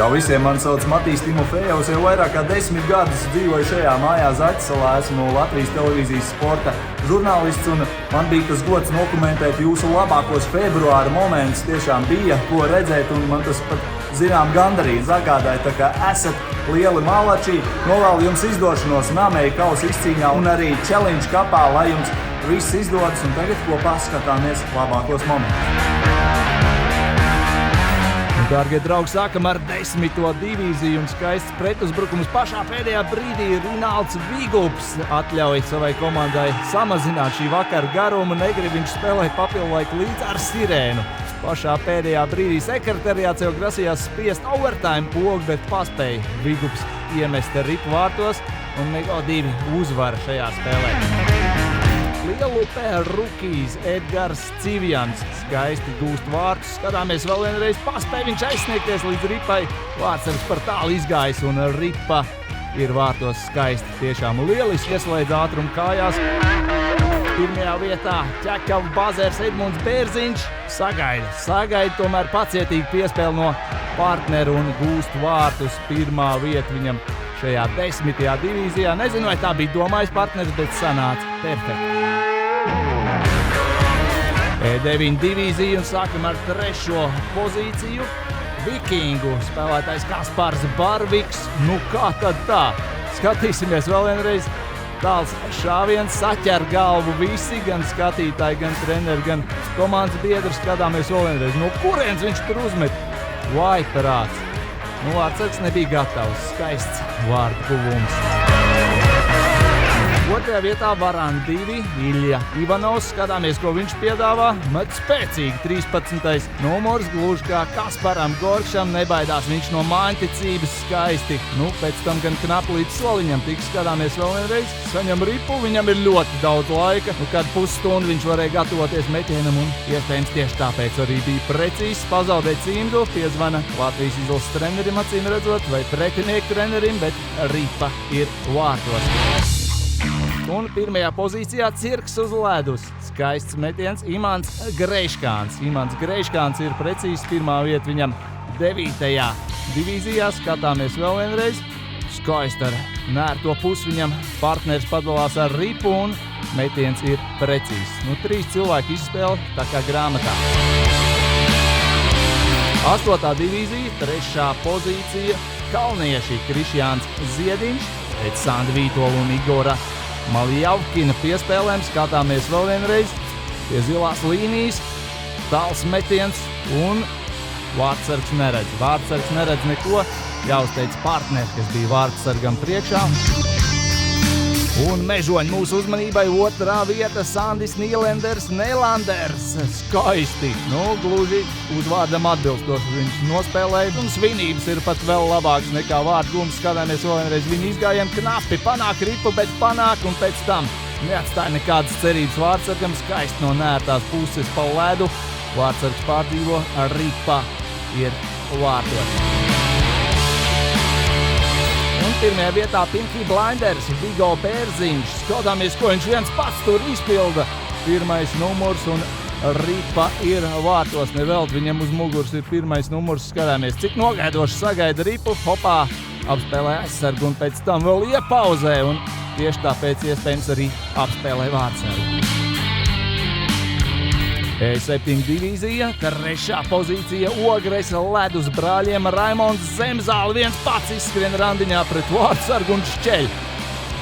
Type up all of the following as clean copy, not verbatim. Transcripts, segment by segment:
Čau visiem, man sauc Matīs Timofejovs, jau vairāk kā 10 gadus dzīvoju šajā mājā Zaķisalā, esmu Latvijas televīzijas sporta žurnālists un man bija tas gods dokumentēt jūsu labākos februāra momentus, tiešām bija ko redzēt un man tas pat zinām gandarīju zagādāja, tā kā esat lieli malači, novēlu jums izdošanos Namēja kausa izcīņā un arī Challenge kapā, lai jums viss izdodas un tagad kopā skatāmies labākos momentus. Dārgie draugi, sākam ar 10. divīziju un skaists pretuzbrukums. Pašā pēdējā brīdī Rinalds Vigups atļauj savai komandai samazināt šī vakara garumu, negrib viņš spēlēt papildu laiku līdz ar sirēnu. Pašā pēdējā brīdī sekretariāts jau grasījās spiest overtime pogu, bet paspēja Vigups iemest ripu vārtos un Mego 2 uzvara šajā spēlē. Lielupē rukijs Edgars Civjans skaisti gūst vārtus. Skatāmies vēl vienreiz, paspēja viņš aizsniegties līdz ripai. Vārtsargs par tālu izgājis un ripa ir vārtos skaisti. Tiešām lieliski ieslēdz ātrumu kājās. Pirmajā vietā ķekava bazērs Edmunds Bērziņš. Sagaida tomēr pacietīgi piespēli no partneru un gūst vārtus. Pirmā vieta viņam šajā 10. divīzijā. Nezinu, vai tā bija domājis partneris, bet sanāca perfekti. E9 divīzija un sākam ar 3. pozīciju. Vikingu spēlētājs Kaspars Barviks. Nu kā tad tā? Skatīsimies vēl vienreiz. Tāls šāviens saķer galvu visi, gan skatītāji, gan treneri, gan komandas biedri. Skatāmies vēl vienreiz. No kurienes viņš tur uzmet? Vai parāds. Nu, vārtsargs nebija gatavs. Skaists vārdu guvums. Otrajā vietā Varan 2, Ilja Ivanovs. Skatāmies, ko viņš piedāvā. Met spēcīgi 13. numurs, gluži kā Kasparam Gorkšam. Nebaidās viņš no māņticības skaisti. Nu, pēc tam gan knapi līdz soliņam tiks. Skatāmies vēl vienreiz. Saņem ripu, viņam ir ļoti daudz laika. Nu, kad pusstundu viņš varēja gatavoties metienam un iespējams tieši tāpēc arī bija precīzs. Pazaudēt cimdu, piezvana Latvijas izlases trenerim, acīm redzot, vai pretinieku trenerim, bet ripa ir vārtos. Un pirmajā pozīcijā cirks uz ledus. Skaists metiens Imants Greiškāns. Imants Greiškāns ir precīzs, pirmā vieta viņam 9. divīzijā. Skatāmies vēl vienreiz. Skaisti ar nērto pusi viņam partneris padalās ar ripu un metiens ir precīzs. Nu, 3 cilvēki izspēle, tā kā grāmatā. 8. divīzija, 3. pozīcija. Kalnieši Krišjāns Ziediņš, pēc Sandi Vītola un Igora Maljavkina piespēlēm. Skatāmies vēl vienreiz pie zilās līnijas. Tāls metiens un vārtsargs neredz. Vārtsargs neredz neko. Jāuzteic partneri, kas bija vārtsargam priekšā. Un mežoņi mūsu uzmanībai 2. vieta Sandis Nīlenders Nelanders. Skaisti. Nu, gluži uzvārdam atbilstoši viņš nospēlēja. Un svinības ir pat vēl labāks nekā vārdu gums. Skatāmies vēl vienreiz viņa izgājiem knapi. Panāk ripu, bet panāk un pēc tam neatstāja nekādas cerības vārtsargam. Skaisti no nērtās puses pa ledu. Vārtsargs pārdzīvo, ripa ir vārtos. Pirmajā vietā Pinky Blinders, Vigo Bērziņš. Skatāmies, ko viņš viens pats tur izpilda. 1. numurs un ripa ir vārtos. Nevelt viņam uz muguras ir 1. numurs. Skatāmies, cik nogaidoši sagaida ripu. Hopā apspēlē aizsargu un pēc tam vēl iepauzē. Un tieši tāpēc iespējams arī apspēlē vārtsargu. E7 divīzija, 3. pozīcija Ogres ledus brāļiem Raimonds Zemzāli. Viens pats izskrien randiņā pret vārtsargu un šķeļ.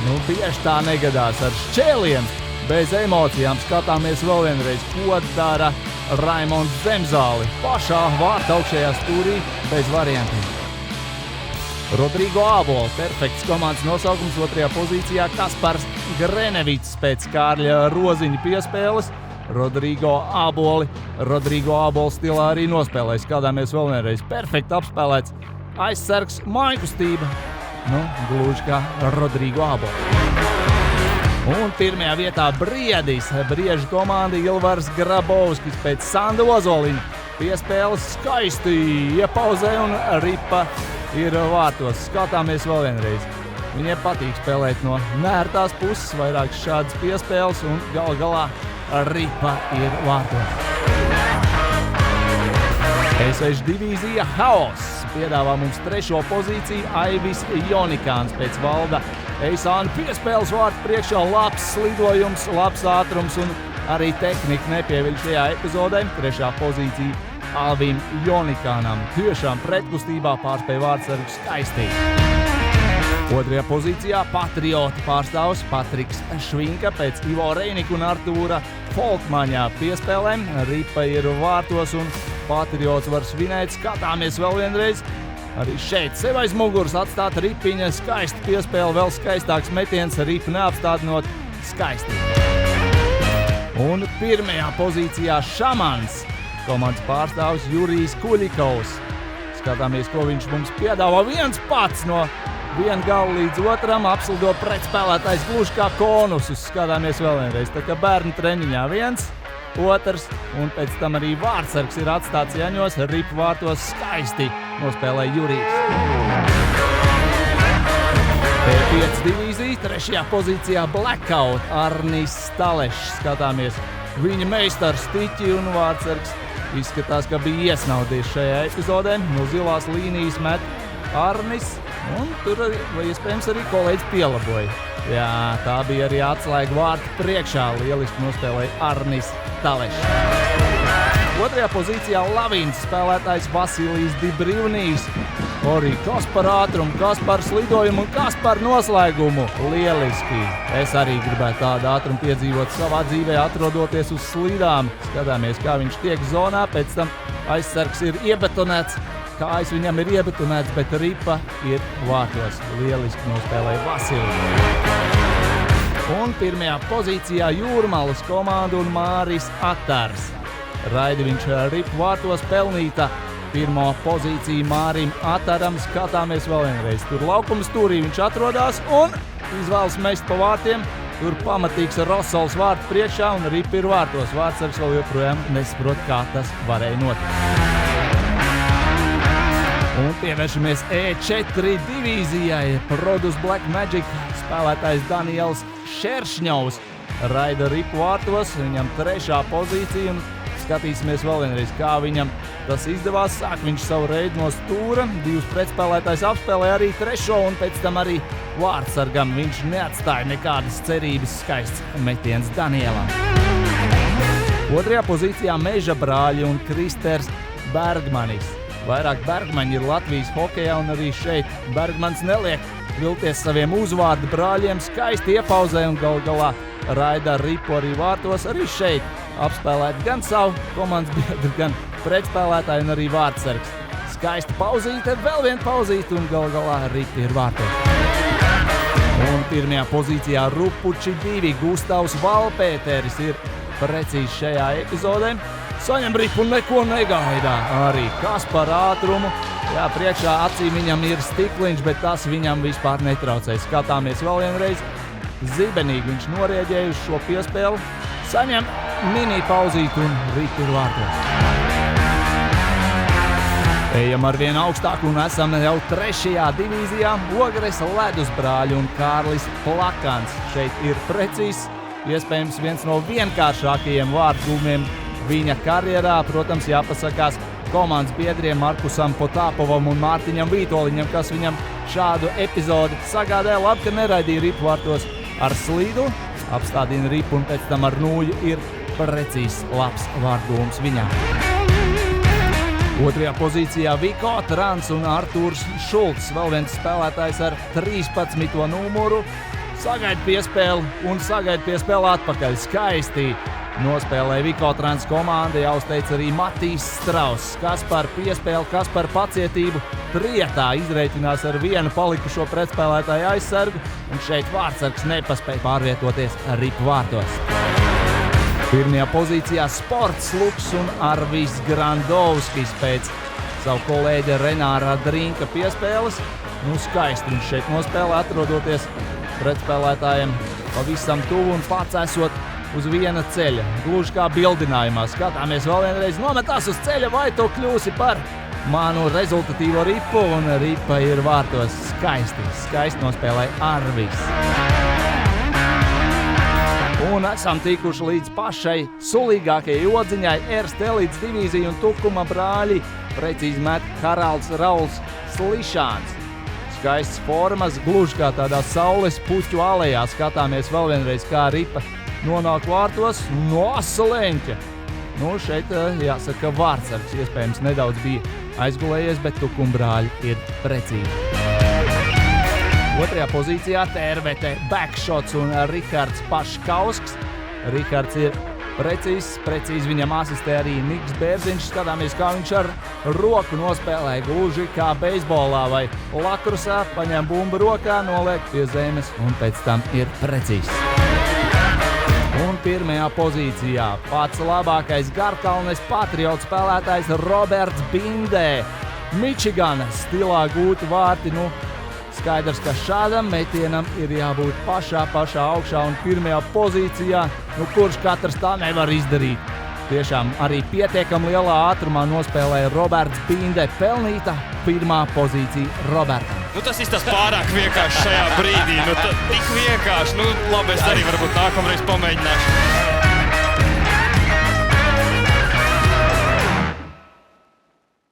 Nu, bieži tā negadās ar šķēliem. Bez emocijām skatāmies vēl vienreiz, ko dara Raimonds Zemzāli. Pašā vārta augšējā stūrī bez variantiem. Rodrigo Ābols, perfekts komandas nosaukums. 2. pozīcijā Kaspars Grenevits pēc Kārļa Roziņa piespēles. Rodrigo Ābols stilā arī nospēlēja. Skatāmies vēl vienreiz. Perfekti apspēlēts aizsargs mājkustība. Nu, gluži kā Rodrigo Ābols. Un pirmajā vietā Briedis. Briežu komanda Ilvars Grabovskis pēc Sanda Ozoliņa. Piespēles skaisti iepauzē un ripa ir vārtos. Skatāmies vēl vienreiz. Viņiem patīk spēlēt no nērtās puses, vairāk šādas piespēles un galā ripa ir vārtos. E6 divīzija Haoss. piedāvā mums 3. pozīciju Aivis Jonikāns pēc Valda Eisāna piespēles vārtu priekšā. Labs slidojums, labs ātrums un arī tehnika nepieviļ šajā epizodē. 3. pozīcija Alvim Jonikānam. Tiešām pretkustībā pārspēja vārtsargu skaisti. 2. pozīcijā Patrioti pārstāvs Patriks Švinka pēc Ivo Reinika un Artūra Folkmaņā piespēlēm. Ripa ir vārtos un Patriots var svinēt. Skatāmies vēl vienreiz. Arī šeit sev aiz muguras atstāt Ripiņa skaisti piespēle, vēl skaistāks metiens, Ripa neapstādinot skaisti. Un 1. pozīcijā Šamans. Komandas pārstāvs Jurijs Kuļikovs. Skatāmies, ko viņš mums piedāvā. Viens pats no viena gala līdz otram apslido pretspēlētājs gluži kā konusus. Skatāmies vēl vienreiz. Tā kā bērnu treniņā 1, 2 un pēc tam arī vārtsargs ir atstāts Jaņos. Ripa vārtos skaisti nospēlē Jurijs. P5 divīzija, 3. pozīcijā Blackout Arnis Stalešs. Skatāmies, viņa meistars Stiķi un vārtsargs izskatās, ka bija iesnaudījis šajā epizodē. No zilās līnijas met Arnis, un tur vai iespējams arī kolēģis pielaboja. Jā, tā bija arī atslēga vārtu priekšā. Lieliski nospēlēja Arnis Stalešs. 2. pozīcijā Lavīns spēlētājs Vasilijs Dibrivnijs. Arī kas par ātrumu, kas par slidojumu un kas par noslēgumu. Lieliski! Es arī gribētu tādu ātrumu piedzīvot savā dzīvē, atrodoties uz slidām. Skatāmies, kā viņš tiek zonā, pēc tam aizsargs ir iebetonēts. Kājas viņam ir iebetonēts, bet Ripa ir vārtos. Lieliski nospēlēja Vasiliju. Un 1. pozīcijā Jūrmalas komanda un Māris Atars. Raidiņš Ripa vārtos pelnīta 1. pozīcija Mārim Ataram. Skatāmies vēl vienreiz. Tur laukuma stūrī viņš atrodas un izvēlas mest pa vārtiem. Tur pamatīgs Rosols vārtu priekšā un Ripa ir vārtos. Vārtsargs vēl joprojām nesaprot, kā tas varēja notikt. Un pievēršamies E4 divīzijai. Produs Black Magic spēlētājs Daniels Šeršņovs raida Ripu vārtos. Viņam 3. pozīcija un skatīsimies vēl vienreiz, kā viņam tas izdevās. Sāk viņš savu reidu no stūra, 2 pretspēlētājs apspēlēja arī 3. un pēc tam arī vārtsargam. Viņš neatstāja nekādas cerības. Skaists metiens Danielam. 2. pozīcijā Meža brāļi un Kristers Bergmanis. Vairāk Bergmaņi ir Latvijas hokejā un arī šeit Bergmans neliek vilties saviem uzvārdu brāļiem. Skaisti iepauzē un galā raida Ripu arī vārtos. Arī šeit apspēlēt gan savu komandas biedru, gan pretspēlētāju un arī vārtsargs. Skaista pauzīte, vēl viena pauzīte un galā Ripa ir vārtos. Un 1. pozīcijā Rupuči 2 Gustavs Valpēteris ir precīzi šajā epizodē. Saņem Ripu un neko negaidā. Arī kas par ātrumu. Jā, priekšā acīm viņam ir stikliņš, bet tas viņam vispār netraucē. Skatāmies vēl vienreiz. Zibenīgi viņš norēģēja uz šo piespēli. Saņem mini pauzīti un Ripa ir vārtos. Ejam ar vien augstāk un esam jau 3. divīzijā. Ogres Ledus brāļi un Kārlis Plakans. Šeit ir precīzs, iespējams viens no vienkāršākajiem vārtgūmiem viņa karjerā. Protams, jāpasakās komandas biedriem Markusam Potāpovam un Mārtiņam Vītoliņam, kas viņam šādu epizodi sagādāja. Labi, ka neraidīja Ripu vārtos ar slīdu, apstādina Ripu un pēc tam ar nūju ir precīzs labs vārtgūms viņam. 2. pozīcijā Viko Trans un Artūrs Šulcs, vēl viens spēlētājs ar 13. numuru. Sagaida piespēli un sagaida piespēli atpakaļ. Skaisti nospēlēja Viko Trans komanda, jāuzteic arī Matīs Strauss. Kas par piespēli, kas par pacietību. Trietā izreikinās ar vienu palikušo pretspēlētāju aizsargu, un šeit vārtsargs nepaspēja pārvietoties Ripu vārtos. 1. pozīcijā Sports Luks un Arvis Grandovskis pēc savu kolēģa Renāra Drinka piespēles. Skaisti viņš šeit nospēlē, atrodoties pretspēlētājiem pavisam tuvu un pats esot uz viena ceļa. Gluži kā bildinājumā. Skatāmies vēl vienreiz, nometās uz ceļa, vai tu kļūsi par manu rezultatīvo Ripu, un Ripa ir vārtos. Skaisti nospēlēja Arvis. Un esam tikuši līdz pašai sulīgākajai odziņai Erste elites divīzija un Tukuma brāļi. Precīzi met Haralds Rauls Slišāns. Skaists formas, gluži kā tādā saules puķu alejā. Skatāmies vēl vienreiz, kā ripa nonāk vārtos no Asaleņķa. Nu, šeit jāsaka vārdsargs, iespējams nedaudz bija aizgulējies, bet Tukuma brāļi ir precīzi. Otrajā pozīcijā Tērvete backshots un Rihards Paškausks. Rihards ir precīzi viņam asistē arī Niks Bērziņš. Skatāmies, kā viņš ar roku nospēlē gluži kā beisbolā vai lakrusā. Paņem bumbu rokā, noliek pie zemes un pēc tam ir precīzs. Un pirmajā pozīcijā pats labākais Garkalnes Patriots spēlētājs Roberts Bindē. Mičigana stilā gūti vārti, skaidrs, ka šādam metienam ir jābūt pašā augšā un pirmajā pozīcijā, kurš katrs tā nevar izdarīt. Tiešām arī pietiekami lielā ātrumā nospēlēja Roberts Bindē, pelnīta pirmā pozīcija Robertam. Tas izstāsta pārāk vienkārši šajā brīdī, tik vienkārši, labi, es arī varbūt nākamreiz pamēģināšu.